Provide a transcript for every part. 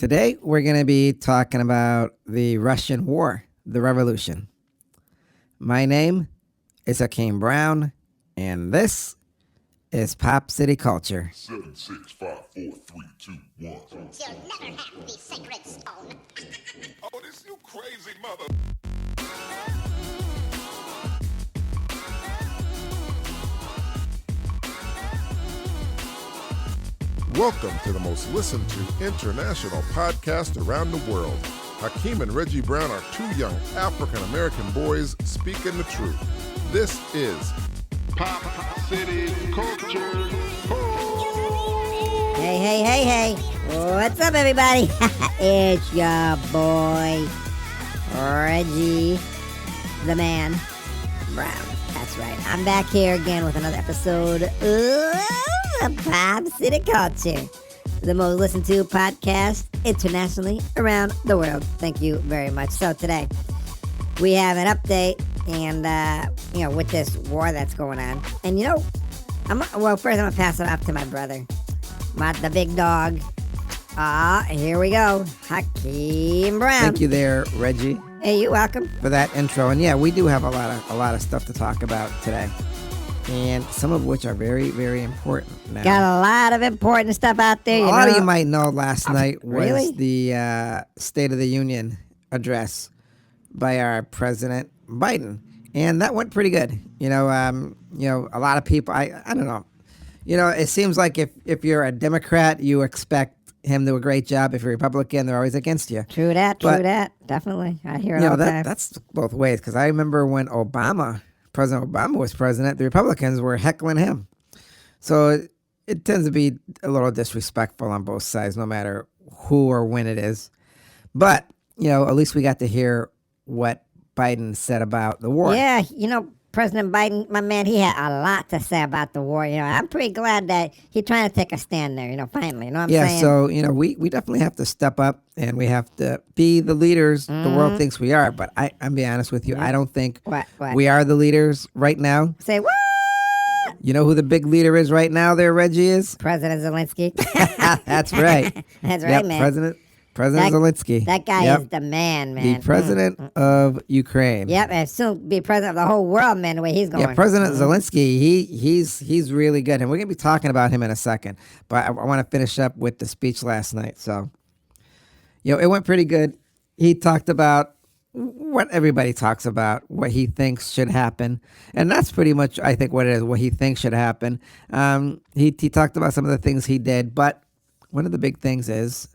Today, we're going to be talking about the Russian war, the revolution. My name is Hakeem Brown, and this is Pop City Culture. 7, 6, 5, 4, 3, 2, 1. You'll never have the sacred stone. Oh, this you crazy mother. Welcome to the most listened to international podcast around the world. Hakeem and Reggie Brown are two young African-American boys speaking the truth. This is Pop City Culture. Hey. What's up, everybody? It's your boy, Reggie, the man, Brown. That's right. I'm back here again with another episode of Pop City Culture, the most listened to podcast internationally around the world. Thank you very much. So today, we have an update and, with this war that's going on. And, first I'm going to pass it off to my brother, the big dog. Here we go. Hakeem Brown. Thank you there, Reggie. Hey, you're welcome. For that intro. And yeah, we do have a lot of stuff to talk about today. And some of which are very, very important now. Got a lot of important stuff out there. A lot of you might know last night was really? The State of the Union address by our President Biden. And that went pretty good. A lot of people, I don't know. It seems like if you're a Democrat, you expect him to do a great job. If you're a Republican, they're always against you. True that. Definitely. I hear it all the time. That's both ways. Because I remember when President Obama was president, the Republicans were heckling him. So it tends to be a little disrespectful on both sides, no matter who or when it is. But, at least we got to hear what Biden said about the war. Yeah, President Biden, my man, he had a lot to say about the war. I'm pretty glad that he's trying to take a stand there, finally. You know what I'm saying? Yeah, so, we definitely have to step up and we have to be the leaders the world thinks we are. But I'm being honest with you, I don't think What? we are the leaders right now. Say what? You know who the big leader is right now there, Reggie, is? President Zelensky. That's right. That's right, man. President Zelensky. That guy is the man, man. The president of Ukraine. Yep, and soon be president of the whole world, man, the way he's going. Yeah, President Zelensky, he's really good. And we're going to be talking about him in a second. But I want to finish up with the speech last night. So, it went pretty good. He talked about what everybody talks about, what he thinks should happen. And that's pretty much, I think, what it is, what he thinks should happen. He talked about some of the things he did. But one of the big things is,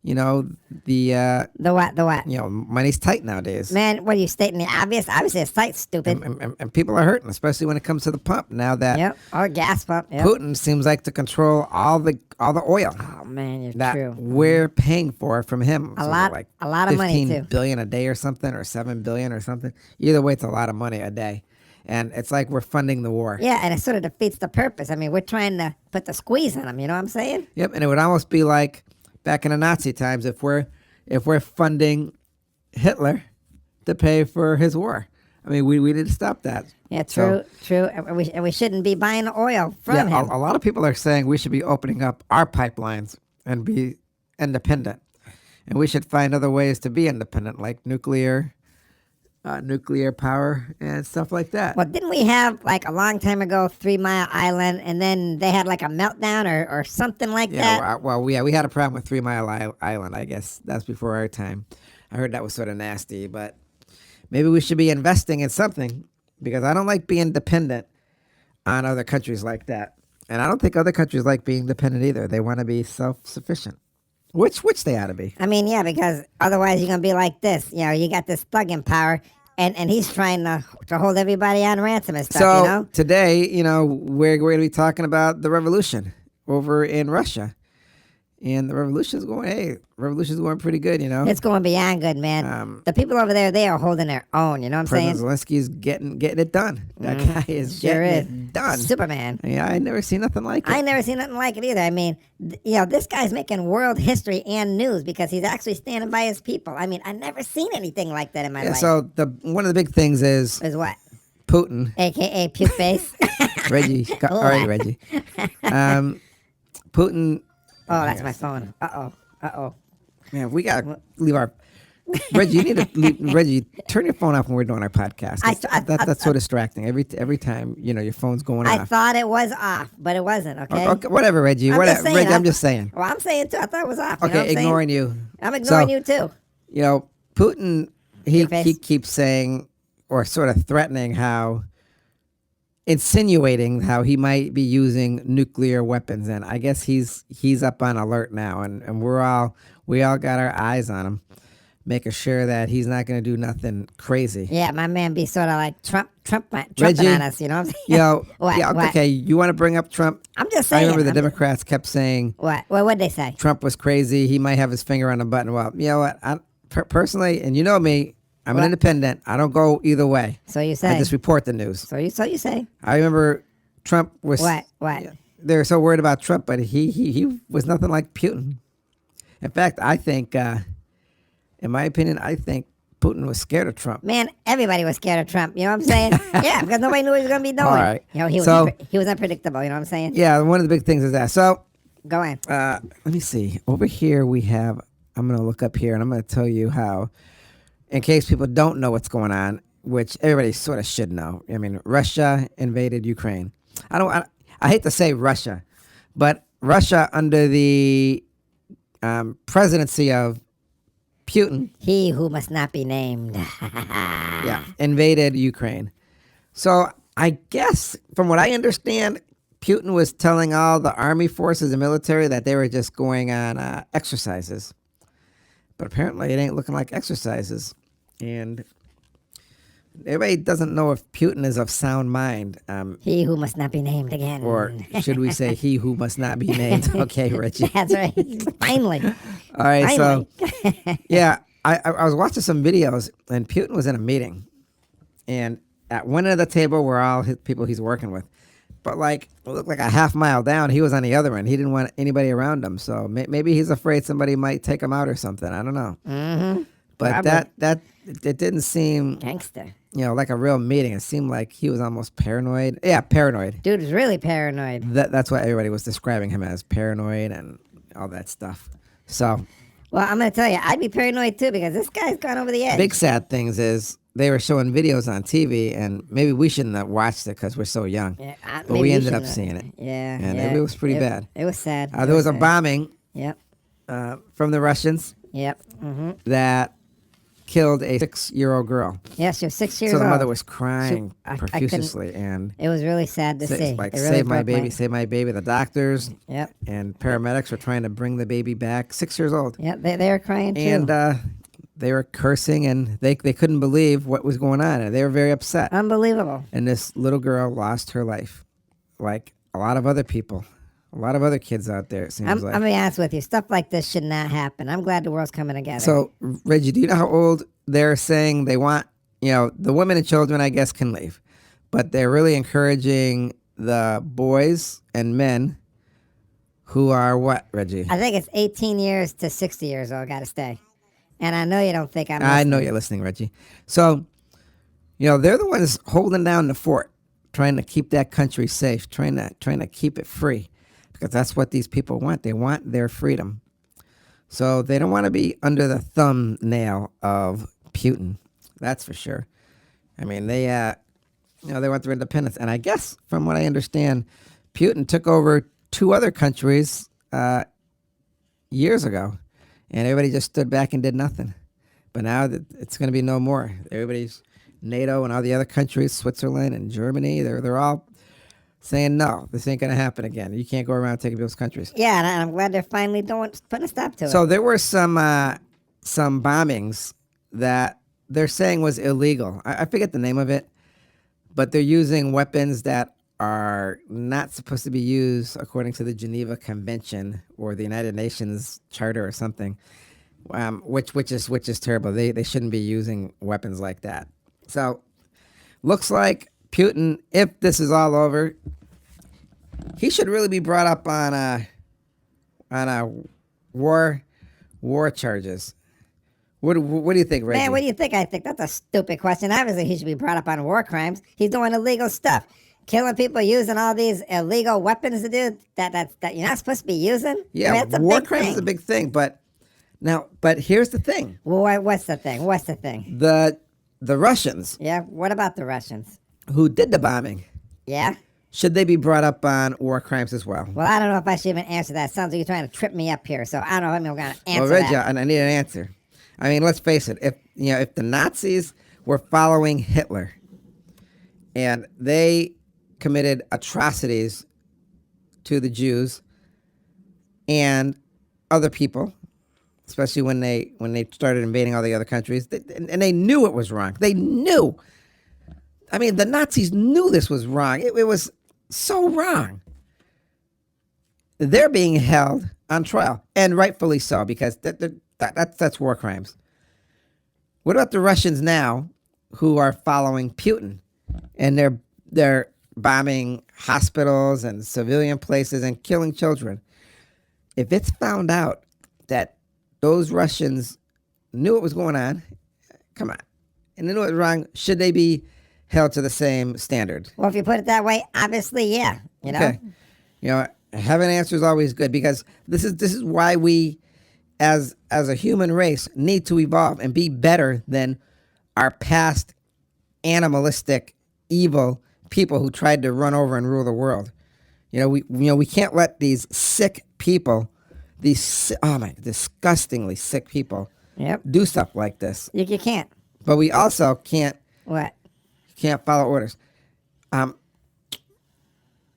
the what? Money's tight nowadays. Man, what are you stating the obvious? Obviously, it's tight, stupid. And people are hurting, especially when it comes to the pump. Now that or gas pump. Yep. Putin seems like to control all the oil. Oh man, you're that true. We're paying for from him. A lot of money too. 15 billion a day or something, or 7 billion or something. Either way, it's a lot of money a day. And it's like we're funding the war. Yeah, and it sort of defeats the purpose. I mean, we're trying to put the squeeze on them. You know what I'm saying? Yep, and it would almost be like back in the Nazi times if we're funding Hitler to pay for his war. I mean, we need to stop that. Yeah, true. And we shouldn't be buying oil from him. A lot of people are saying we should be opening up our pipelines and be independent. And we should find other ways to be independent, like nuclear power and stuff like that. Well, didn't we have, like, a long time ago, 3 Mile Island, and then they had, like, a meltdown or something like that? We had a problem with 3 Mile Island, I guess. That's before our time. I heard that was sort of nasty, but maybe we should be investing in something, because I don't like being dependent on other countries like that. And I don't think other countries like being dependent either. They want to be self-sufficient. Which they ought to be. I mean, yeah, because otherwise you're going to be like this. You got this thug in power, and he's trying to hold everybody on ransom and stuff, So today, we're going to be talking about the revolution over in Russia. And the revolution's going pretty good, It's going beyond good, man. The people over there, they are holding their own, you know what I'm saying? President Zelensky's getting it done. That guy is it done. Superman. Yeah, I never seen nothing like it. I never seen nothing like it either. I mean, this guy's making world history and news because he's actually standing by his people. I mean, I never seen anything like that in my life. So one of the big things is what? Putin. AKA puke face. Reggie. All right, Reggie. Putin. Oh, that's my phone. Uh-oh. Man, we gotta leave our. Reggie, you need to Reggie, turn your phone off when we're doing our podcast. That's so distracting. Every time your phone's going I off. thought it was off, but it wasn't. Okay. Okay, whatever, Reggie. I'm Whatever, just saying, Reggie. I'm just saying. Well, I'm saying too. I thought it was off. You know Okay, what I'm ignoring saying? you. I'm ignoring you too. Putin. He Your face. keeps saying or sort of threatening insinuating how he might be using nuclear weapons, and I guess he's up on alert now, and we all got our eyes on him, making sure that he's not going to do nothing crazy. Yeah, my man be sort of like trumping Reggie, on us. You know what I'm saying? What? Okay. You want to bring up Trump? I'm just I saying. remember the Democrats kept saying What? Well, what'd they say? Trump was crazy. He might have his finger on the button. Well, you know what? Personally, and you know me, I'm an independent. I don't go either way. So you say. I just report the news. So you say. I remember Trump was What? They were so worried about Trump, but he was nothing like Putin. In fact, I think, in my opinion, I think Putin was scared of Trump. Man, everybody was scared of Trump. You know what I'm saying? Yeah, because nobody knew what he was going to be doing. All right. He was unpredictable. You know what I'm saying? Yeah, one of the big things is that. So Go on. let me see. Over here we have. I'm going to look up here and I'm going to tell you how, in case people don't know what's going on, which everybody sort of should know. I mean, Russia invaded Ukraine. I hate to say Russia, but Russia under the presidency of Putin, He who must not be named. invaded Ukraine. So I guess, from what I understand, Putin was telling all the army forces and military that they were just going on exercises. But apparently it ain't looking like exercises. And everybody doesn't know if Putin is of sound mind. He who must not be named again. Or should we say he who must not be named? Okay, Richie. That's right. Finally. All right, Finally. so, yeah, I was watching some videos, and Putin was in a meeting. And at one end of the table were all his people he's working with. But it looked like a half mile down, he was on the other end. He didn't want anybody around him. So maybe he's afraid somebody might take him out or something. I don't know. Mm-hmm. But Probably. it didn't seem, Gangster. like a real meeting. It seemed like he was almost paranoid. Yeah, paranoid. Dude is really paranoid. That's what everybody was describing him as, paranoid and all that stuff. So Well, I'm going to tell you, I'd be paranoid too because this guy's gone over the edge. big sad things is they were showing videos on TV, and maybe we shouldn't have watched it because we're so young. Yeah, But maybe we you ended up shouldn't seeing have. it. Yeah. And yeah. it was pretty bad. It was sad. There was a sad. bombing Yep. from the Russians Yep. Mm-hmm. that killed a 6-year-old girl. Yes, you're 6 years So old. the mother was crying I couldn't- profusely and It was really sad to see. save It really my broke baby, save my baby. The doctors Yep. and paramedics were trying to bring the baby back. 6 years old. Yep. They were crying too. And they were cursing, and they couldn't believe what was going on, and they were very upset. Unbelievable. And this little girl lost her life, like a lot of other people, a lot of other kids out there. It seems I'm like. going to be honest with you. Stuff like this should not happen. I'm glad the world's coming together. So, Reggie, do you know how old they're saying they want? The women and children, I guess, can leave, but they're really encouraging the boys and men who are what, Reggie? I think it's 18 years to 60 years old. Got to stay. And I know you don't think I'm I listening. know you're listening, Reggie. So, they're the ones holding down the fort, trying to keep that country safe, trying to keep it free, because that's what these people want. They want their freedom. So they don't want to be under the thumbnail of Putin. That's for sure. I mean, they want their independence, and I guess from what I understand, Putin took over 2 other countries years ago. And everybody just stood back and did nothing. But now it's going to be no more. Everybody's NATO and all the other countries, Switzerland and Germany, they're all saying, no, this ain't going to happen again. You can't go around taking people's countries. Yeah, and I'm glad they're finally putting a stop to it. So there were some bombings that they're saying was illegal. I forget the name of it, but they're using weapons that are not supposed to be used according to the Geneva Convention or the United Nations Charter or something, which is terrible. They shouldn't be using weapons like that. So looks like Putin, if this is all over, he should really be brought up on a war charges. What do you think, Reggie? Man, what do you think? I think that's a stupid question. Obviously, he should be brought up on war crimes. He's doing illegal stuff. Killing people, using all these illegal weapons to do that you're not supposed to be using. Yeah, I mean, that's a war big crimes thing. is a big thing, but Now, but here's the thing: Well, what's the thing? What's the thing? the Russians Yeah, what about the Russians? who did the bombing, Yeah? should they be brought up on war crimes as well? Well, I don't know if I should even answer that. Sounds like you're trying to trip me up here, so I don't know if I'm going to answer Well, Reggie, that. and I need an answer. I mean, let's face it. If the Nazis were following Hitler, and they committed atrocities to the Jews and other people, especially when they started invading all the other countries, and they knew it was wrong. They knew. I mean, the Nazis knew this was wrong. It was so wrong. They're being held on trial, and rightfully so, because that's war crimes. What about the Russians now, who are following Putin, and they're bombing hospitals and civilian places and killing children? If it's found out that those Russians knew what was going on, come on, and they knew it was wrong, should they be held to the same standard? Well, if you put it that way, obviously, yeah. You know? Okay. Having an answer is always good, because this is why we, as a human race, need to evolve and be better than our past animalistic, evil people who tried to run over and rule the world. We can't let these sick people, disgustingly sick people, Yep. do stuff like this. You can't. But we also can't What? follow orders.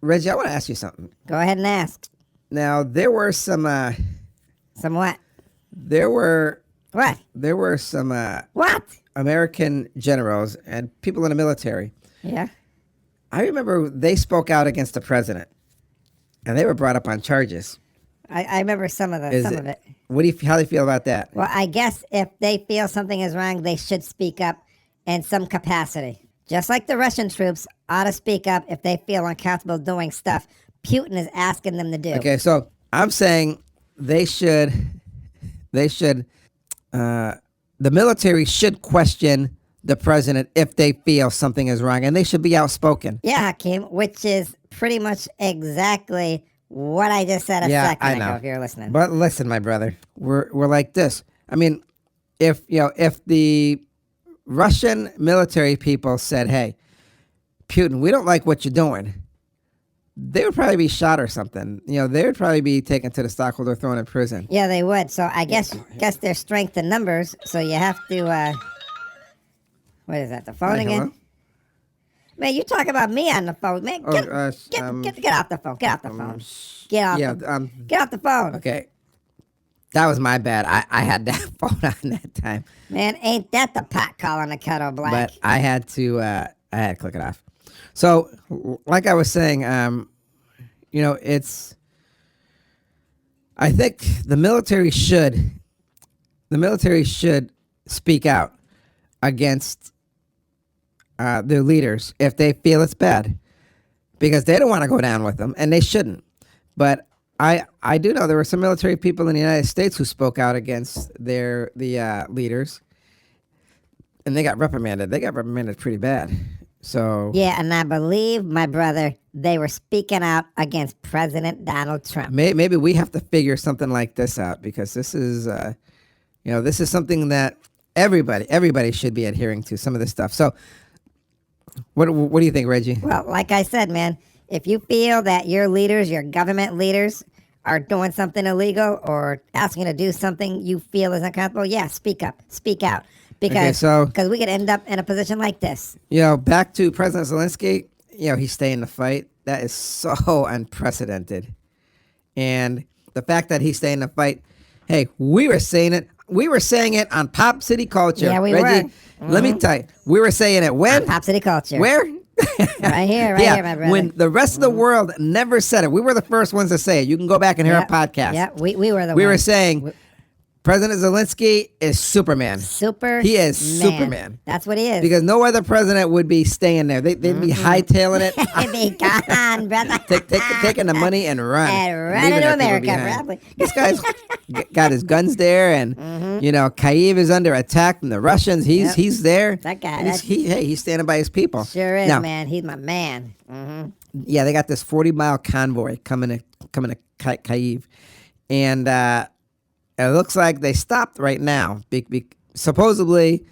Reggie, I want to ask you something. Go ahead and ask. Now, there were some Some what? there were What? some What? American generals and people in the military. Yeah. I remember they spoke out against the president, and they were brought up on charges. I remember some of it. How do you feel about that? Well, I guess if they feel something is wrong, they should speak up in some capacity. Just like the Russian troops ought to speak up if they feel uncomfortable doing stuff Putin is asking them to do. Okay, so I'm saying they should, the military should question the president if they feel something is wrong, and they should be outspoken. Yeah, Hakeem, which is pretty much exactly what I just said a second ago, if you're listening. But listen, my brother, we're like this. I mean, if the Russian military people said, "Hey, Putin, we don't like what you're doing," they would probably be shot or something. They would probably be taken to the stockholder, thrown in prison. Yeah, they would. So I guess there's strength in numbers. So you have to. What is that? The phone again? Hello? Man, you talk about me on the phone, man. Get off the phone. Get off the phone. Get off. Get off the phone. Okay, that was my bad. I had that phone on that time. Man, ain't that the pot calling the kettle black? But I had to click it off. So, like I was saying, I think the military should speak out against their leaders if they feel it's bad, because they don't want to go down with them, and they shouldn't. But I do know there were some military people in the United States who spoke out against the leaders, and they got reprimanded. They got reprimanded pretty bad. So yeah, and I believe, my brother, they were speaking out against President Donald Trump. maybe we have to figure something like this out, because this is this is something that everybody should be adhering to, some of this stuff. So what do you think, Reggie? Well, like I said, man, if you feel that your leaders, your government leaders, are doing something illegal or asking you to do something you feel is uncomfortable, yeah, speak up, speak out. Because we could end up in a position like this. Back to President Zelensky, he's staying the fight. That is so unprecedented. And the fact that he's staying the fight, hey, we were saying it on Pop City Culture. Yeah, we Reggie, were. Mm-hmm. Let me tell you, we were saying it when? On Pop City Culture. Where? Right here, my brother. When the rest of the world never said it. We were the first ones to say it. You can go back and hear our podcast. Yeah, we were the ones. We were saying President Zelensky is Superman. He is Superman. That's what he is. Because no other president would be staying there. They'd be hightailing it. They'd be gone, brother. Taking the money and run. And run to America, probably. This guy's got his guns there, and Kyiv is under attack from the Russians. He's there. That guy. And he's standing by his people. Sure is, now, man. He's my man. Mm-hmm. Yeah, they got this 40-mile convoy coming to Kyiv, and it looks like they stopped right now. Supposedly,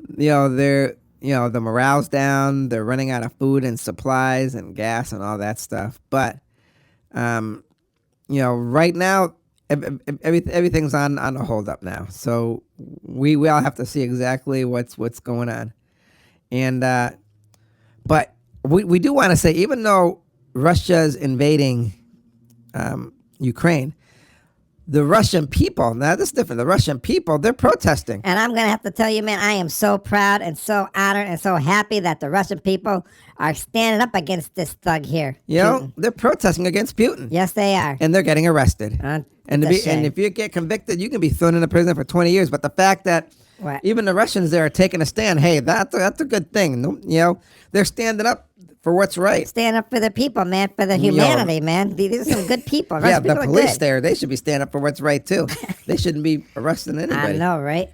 they're the morale's down. They're running out of food and supplies and gas and all that stuff. But right now, everything's on a hold up now. So we all have to see exactly what's going on. And but we do want to say, even though Russia's invading Ukraine, the Russian people, now this is different. The Russian people, they're protesting. And I'm going to have to tell you, man, I am so proud and so honored and so happy that the Russian people are standing up against this thug here. Putin. They're protesting against Putin. Yes, they are. And they're getting arrested. And if you get convicted, you can be thrown into prison for 20 years. But the fact that even the Russians there are taking a stand, hey, that's a good thing. They're standing up for what's right. Stand up for the people, man, for the humanity, man. These are some good people. Russian the people police there, they should be standing up for what's right, too. They shouldn't be arresting anybody. I know, right?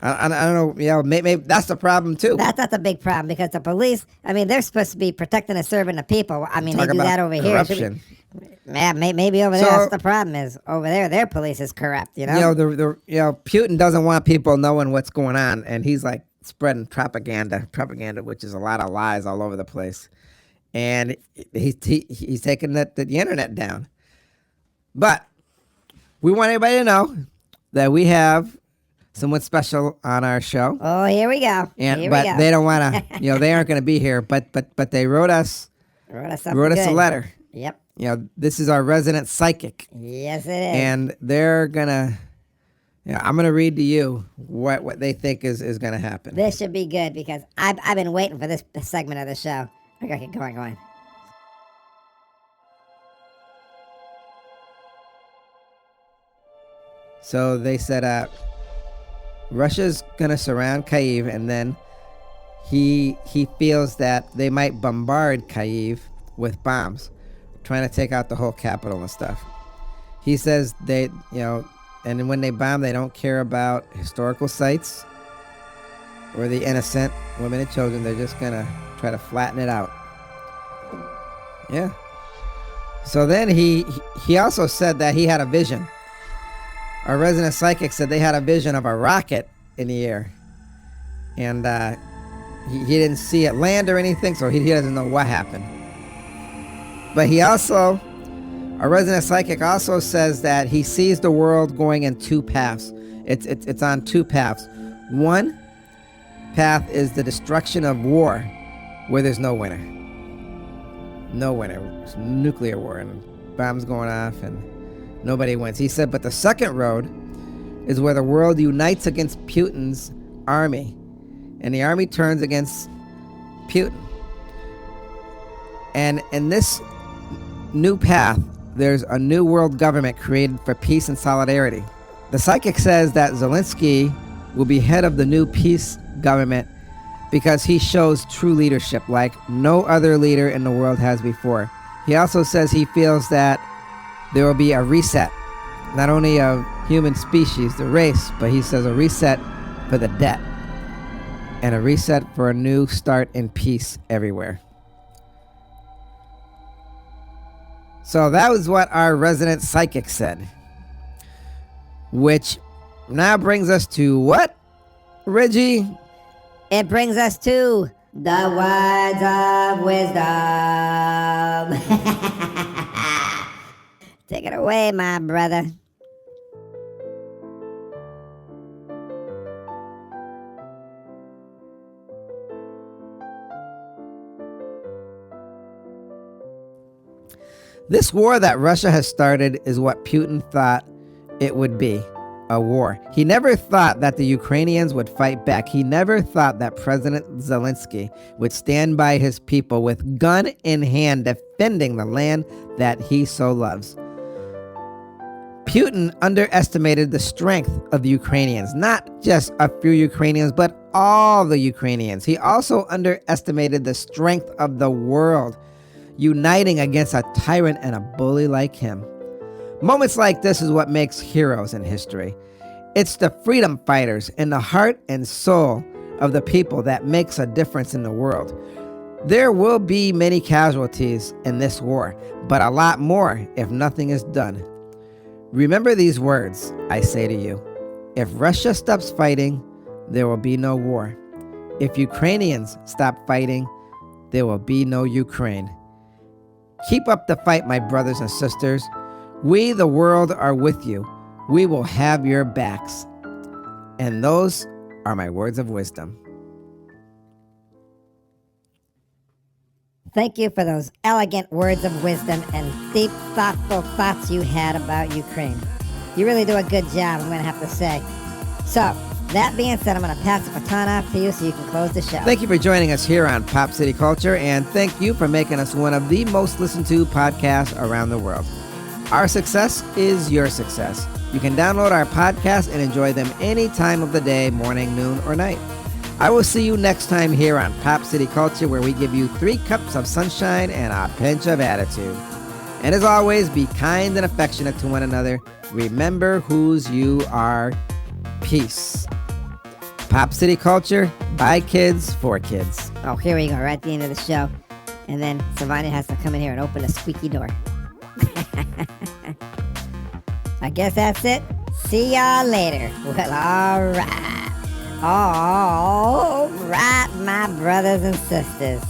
I don't know. Maybe that's the problem, too. That's a big problem because the police, they're supposed to be protecting and serving the people. They do about that over corruption. here. Yeah, maybe over there, that's the problem is. Over there, their police is corrupt, Putin doesn't want people knowing what's going on, and he's like spreading propaganda, which is a lot of lies all over the place. And he's taking the internet down. But we want everybody to know that we have someone special on our show. Oh, here we go. But they don't want to, they aren't going to be here. But they wrote us a letter. Yep. This is our resident psychic. Yes, it is. And they're going to, I'm going to read to you what they think is going to happen. This should be good because I've been waiting for this segment of the show. Okay, go on. So they said, Russia's gonna surround Kyiv, and then he feels that they might bombard Kyiv with bombs, trying to take out the whole capital and stuff. He says and when they bomb, they don't care about historical sites or the innocent women and children. They're just gonna try to flatten it out. Yeah. So then he also said that he had a vision. Our resident psychic said they had a vision of a rocket in the air. And he didn't see it land or anything, so he doesn't know what happened. But our resident psychic also says that he sees the world going in two paths. It's on two paths. One path is the destruction of war, where there's no winner. No winner. It's nuclear war and bombs going off and nobody wins. He said, but the second road is where the world unites against Putin's army. And the army turns against Putin. And in this new path, there's a new world government created for peace and solidarity. The psychic says that Zelensky will be head of the new peace government because he shows true leadership like no other leader in the world has before. He also says he feels that there will be a reset, not only of human species, the race, but he says a reset for the debt and a reset for a new start in peace everywhere. So that was what our resident psychic said, which now brings us to what, Reggie? It brings us to the words of wisdom. Take it away, my brother. This war that Russia has started is what Putin thought it would be, a war. He never thought that the Ukrainians would fight back. He never thought that President Zelensky would stand by his people with gun in hand defending the land that he so loves. Putin underestimated the strength of the Ukrainians, not just a few Ukrainians, but all the Ukrainians. He also underestimated the strength of the world, uniting against a tyrant and a bully like him. Moments like this is what makes heroes in history. It's the freedom fighters and the heart and soul of the people that makes a difference in the world. There will be many casualties in this war, but a lot more if nothing is done. Remember these words I say to you. If Russia stops fighting, there will be no war. If Ukrainians stop fighting, there will be no Ukraine. Keep up the fight, my brothers and sisters. We, the world, are with you. We will have your backs. And those are my words of wisdom. Thank you for those elegant words of wisdom and deep, thoughtful thoughts you had about Ukraine. You really do a good job, I'm going to have to say. So, that being said, I'm going to pass the baton off to you so you can close the show. Thank you for joining us here on Pop City Culture, and thank you for making us one of the most listened to podcasts around the world. Our success is your success. You can download our podcast and enjoy them any time of the day, morning, noon, or night. I will see you next time here on Pop City Culture, where we give you 3 cups of sunshine and a pinch of attitude. And as always, be kind and affectionate to one another. Remember whose you are. Peace. Pop City Culture, by kids, for kids. Oh, here we go, right at the end of the show. And then Savannah has to come in here and open the squeaky door. I guess that's it. See y'all later. Well, all right. All right, my brothers and sisters.